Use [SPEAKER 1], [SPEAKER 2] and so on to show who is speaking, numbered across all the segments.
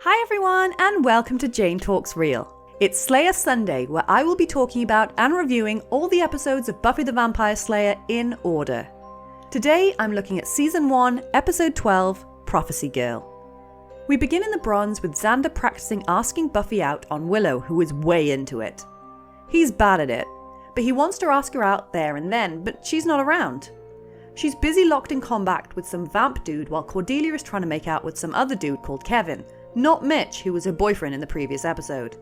[SPEAKER 1] Hi everyone, and welcome to Jane Talks Real. It's Slayer Sunday, where I will be talking about and reviewing all the episodes of Buffy the Vampire Slayer in order. Today I'm looking at Season 1, Episode 12, Prophecy Girl. We begin in the Bronze with Xander practicing asking Buffy out on Willow, who is way into it. He's bad at it, but he wants to ask her out there and then, but she's not around. She's busy locked in combat with some vamp dude while Cordelia is trying to make out with some other dude called Kevin, not Mitch, who was her boyfriend in the previous episode.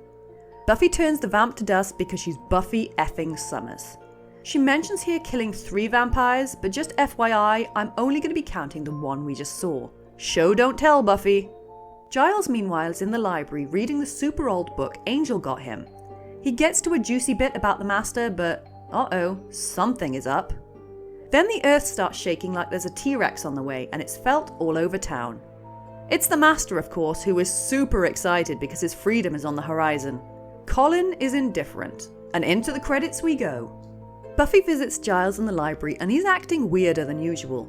[SPEAKER 1] Buffy turns the vamp to dust because she's Buffy effing Summers. She mentions here killing 3 vampires, but just FYI, I'm only going to be counting the one we just saw. Show don't tell, Buffy. Giles, meanwhile, is in the library reading the super old book Angel got him. He gets to a juicy bit about the Master, but something is up. Then the earth starts shaking like there's a T-Rex on the way, and it's felt all over town. It's the Master, of course, who is super excited because his freedom is on the horizon. Colin is indifferent, and into the credits we go. Buffy visits Giles in the library and he's acting weirder than usual.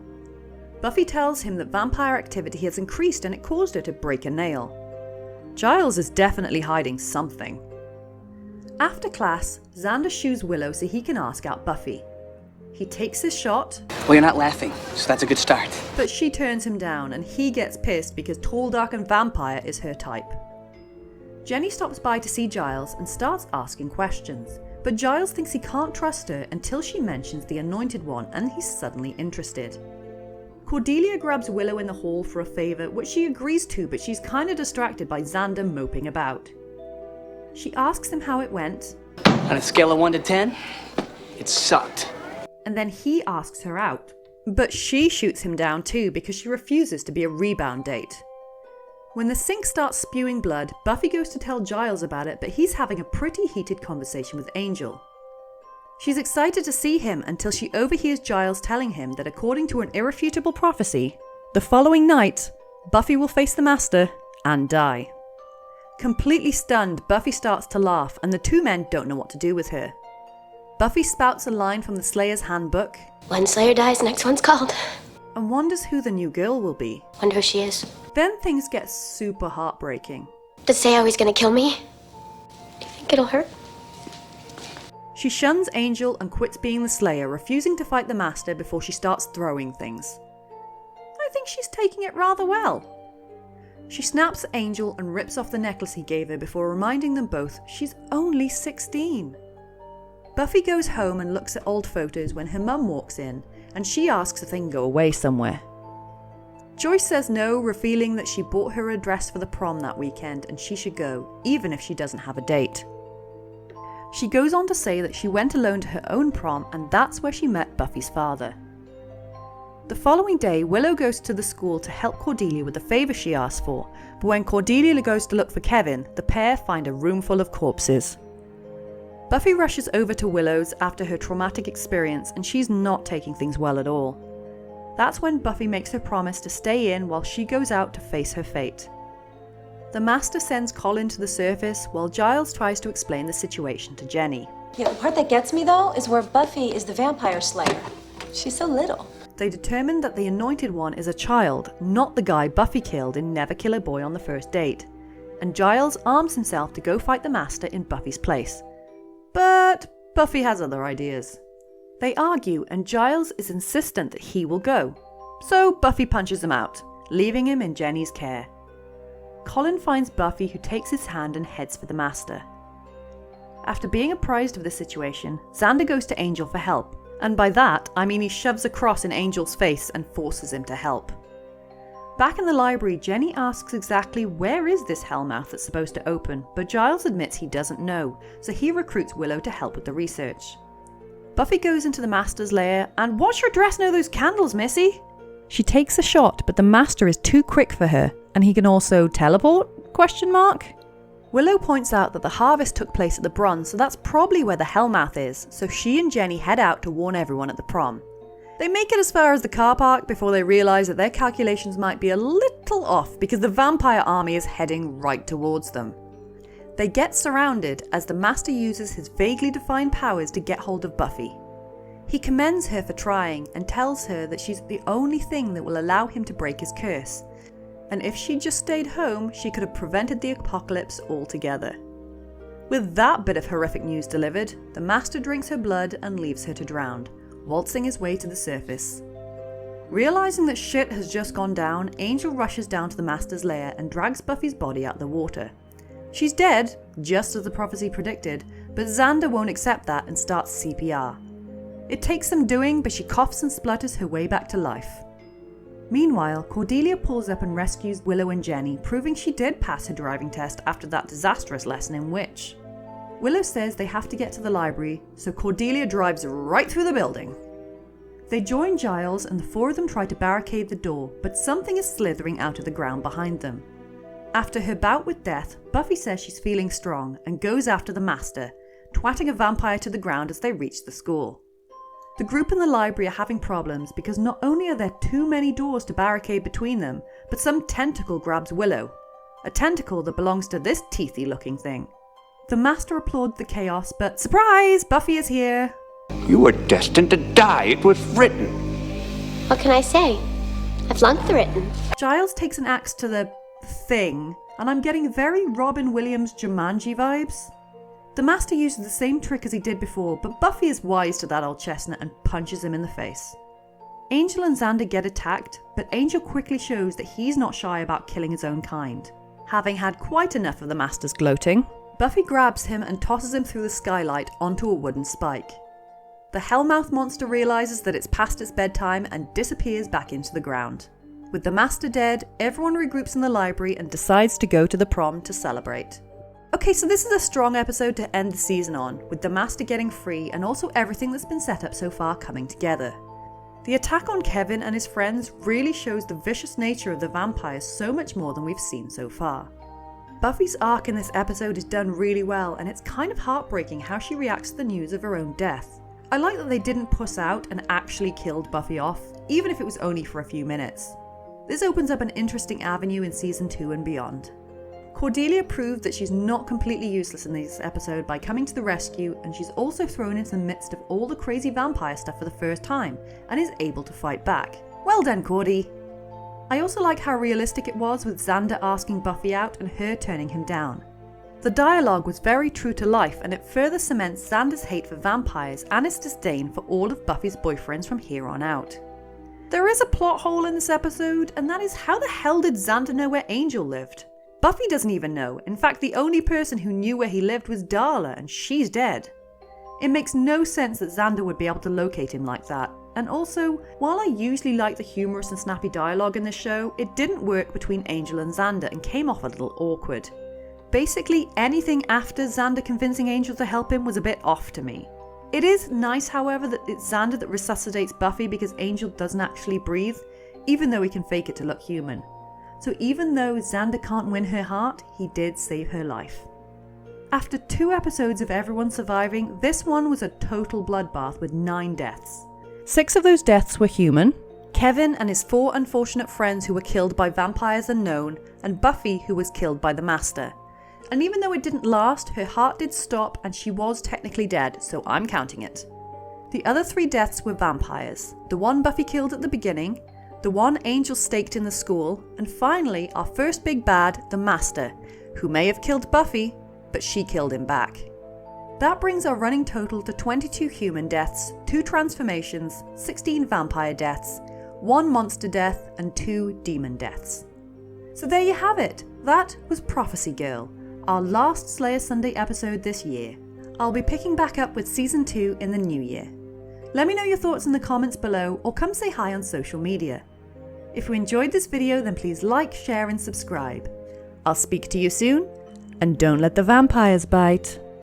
[SPEAKER 1] Buffy tells him that vampire activity has increased and it caused her to break a nail. Giles is definitely hiding something. After class, Xander shoos Willow so he can ask out Buffy. He takes his shot.
[SPEAKER 2] Well, you're not laughing, so that's a good start.
[SPEAKER 1] But she turns him down and he gets pissed because tall, dark and vampire is her type. Jenny stops by to see Giles and starts asking questions, but Giles thinks he can't trust her until she mentions the Anointed One and he's suddenly interested. Cordelia grabs Willow in the hall for a favour, which she agrees to, but she's kinda distracted by Xander moping about. She asks him how it went.
[SPEAKER 2] On a scale of 1 to 10, it sucked.
[SPEAKER 1] And then he asks her out. But she shoots him down too because she refuses to be a rebound date. When the sink starts spewing blood, Buffy goes to tell Giles about it, but he's having a pretty heated conversation with Angel. She's excited to see him until she overhears Giles telling him that according to an irrefutable prophecy, the following night, Buffy will face the Master and die. Completely stunned, Buffy starts to laugh and the two men don't know what to do with her. Buffy spouts a line from the Slayer's handbook.
[SPEAKER 3] One Slayer dies, next one's called.
[SPEAKER 1] And wonders who the new girl will be.
[SPEAKER 3] Wonder who she is.
[SPEAKER 1] Then things get super heartbreaking.
[SPEAKER 3] Does it say how he's gonna kill me? Do you think it'll hurt?
[SPEAKER 1] She shuns Angel and quits being the Slayer, refusing to fight the Master before she starts throwing things. I think she's taking it rather well. She snaps at Angel and rips off the necklace he gave her before reminding them both she's only 16. Buffy goes home and looks at old photos when her mum walks in, and she asks if they can go away somewhere. Joyce says no, revealing that she bought her a dress for the prom that weekend and she should go, even if she doesn't have a date. She goes on to say that she went alone to her own prom and that's where she met Buffy's father. The following day, Willow goes to the school to help Cordelia with the favour she asked for, but when Cordelia goes to look for Kevin, the pair find a room full of corpses. Buffy rushes over to Willow's after her traumatic experience and she's not taking things well at all. That's when Buffy makes her promise to stay in while she goes out to face her fate. The Master sends Colin to the surface while Giles tries to explain the situation to Jenny.
[SPEAKER 4] Yeah, the part that gets me though is where Buffy is the vampire slayer. She's so little.
[SPEAKER 1] They determine that the Anointed One is a child, not the guy Buffy killed in Never Kill a Boy on the First Date. And Giles arms himself to go fight the Master in Buffy's place. But Buffy has other ideas. They argue and Giles is insistent that he will go. So Buffy punches him out, leaving him in Jenny's care. Colin finds Buffy, who takes his hand and heads for the Master. After being apprised of the situation, Xander goes to Angel for help. And by that, I mean he shoves a cross in Angel's face and forces him to help. Back in the library, Jenny asks exactly where is this hellmouth that's supposed to open, but Giles admits he doesn't know, so he recruits Willow to help with the research. Buffy goes into the Master's lair, and watch your dress know those candles, Missy! She takes a shot, but the Master is too quick for her, and he can also teleport? Willow points out that the harvest took place at the Bronze, so that's probably where the hellmouth is, so she and Jenny head out to warn everyone at the prom. They make it as far as the car park before they realise that their calculations might be a little off because the vampire army is heading right towards them. They get surrounded as the Master uses his vaguely defined powers to get hold of Buffy. He commends her for trying and tells her that she's the only thing that will allow him to break his curse, and if she'd just stayed home, she could have prevented the apocalypse altogether. With that bit of horrific news delivered, the Master drinks her blood and leaves her to drown, waltzing his way to the surface. Realizing that shit has just gone down, Angel rushes down to the Master's lair and drags Buffy's body out of the water. She's dead, just as the prophecy predicted, but Xander won't accept that and starts CPR. It takes some doing, but she coughs and splutters her way back to life. Meanwhile, Cordelia pulls up and rescues Willow and Jenny, proving she did pass her driving test after that disastrous lesson in Witch. Willow says they have to get to the library, so Cordelia drives right through the building. They join Giles and the four of them try to barricade the door, but something is slithering out of the ground behind them. After her bout with death, Buffy says she's feeling strong and goes after the Master, twatting a vampire to the ground as they reach the school. The group in the library are having problems because not only are there too many doors to barricade between them, but some tentacle grabs Willow. A tentacle that belongs to this teethy looking thing. The Master applauds the chaos, but surprise! Buffy is here!
[SPEAKER 5] You were destined to die. It was written.
[SPEAKER 3] What can I say? I flunked the written.
[SPEAKER 1] Giles takes an axe to the thing, and I'm getting very Robin Williams Jumanji vibes. The Master uses the same trick as he did before, but Buffy is wise to that old chestnut and punches him in the face. Angel and Xander get attacked, but Angel quickly shows that he's not shy about killing his own kind. Having had quite enough of the Master's gloating, Buffy grabs him and tosses him through the skylight onto a wooden spike. The Hellmouth monster realizes that it's past its bedtime and disappears back into the ground. With the Master dead, everyone regroups in the library and decides to go to the prom to celebrate. Okay, so this is a strong episode to end the season on, with the Master getting free and also everything that's been set up so far coming together. The attack on Kevin and his friends really shows the vicious nature of the vampires so much more than we've seen so far. Buffy's arc in this episode is done really well, and it's kind of heartbreaking how she reacts to the news of her own death. I like that they didn't puss out and actually killed Buffy off, even if it was only for a few minutes. This opens up an interesting avenue in season 2 and beyond. Cordelia proved that she's not completely useless in this episode by coming to the rescue, and she's also thrown into the midst of all the crazy vampire stuff for the first time, and is able to fight back. Well done, Cordy! I also like how realistic it was with Xander asking Buffy out and her turning him down. The dialogue was very true to life, and it further cements Xander's hate for vampires and his disdain for all of Buffy's boyfriends from here on out. There is a plot hole in this episode, and that is how the hell did Xander know where Angel lived? Buffy doesn't even know. In fact, the only person who knew where he lived was Darla, and she's dead. It makes no sense that Xander would be able to locate him like that. And also, while I usually like the humorous and snappy dialogue in this show, it didn't work between Angel and Xander and came off a little awkward. Basically, anything after Xander convincing Angel to help him was a bit off to me. It is nice, however, that it's Xander that resuscitates Buffy because Angel doesn't actually breathe, even though he can fake it to look human. So even though Xander can't win her heart, he did save her life. After 2 episodes of everyone surviving, this one was a total bloodbath with 9 deaths. 6 of those deaths were human. Kevin and his 4 unfortunate friends who were killed by vampires unknown, and Buffy who was killed by the Master. And even though it didn't last, her heart did stop and she was technically dead, so I'm counting it. The other 3 deaths were vampires. The one Buffy killed at the beginning, the one Angel staked in the school, and finally our first big bad, the Master, who may have killed Buffy, but she killed him back. That brings our running total to 22 human deaths, 2 transformations, 16 vampire deaths, 1 monster death, and 2 demon deaths. So there you have it. That was Prophecy Girl, our last Slayer Sunday episode this year. I'll be picking back up with season 2 in the new year. Let me know your thoughts in the comments below, or come say hi on social media. If you enjoyed this video, then please like, share and subscribe. I'll speak to you soon, and don't let the vampires bite.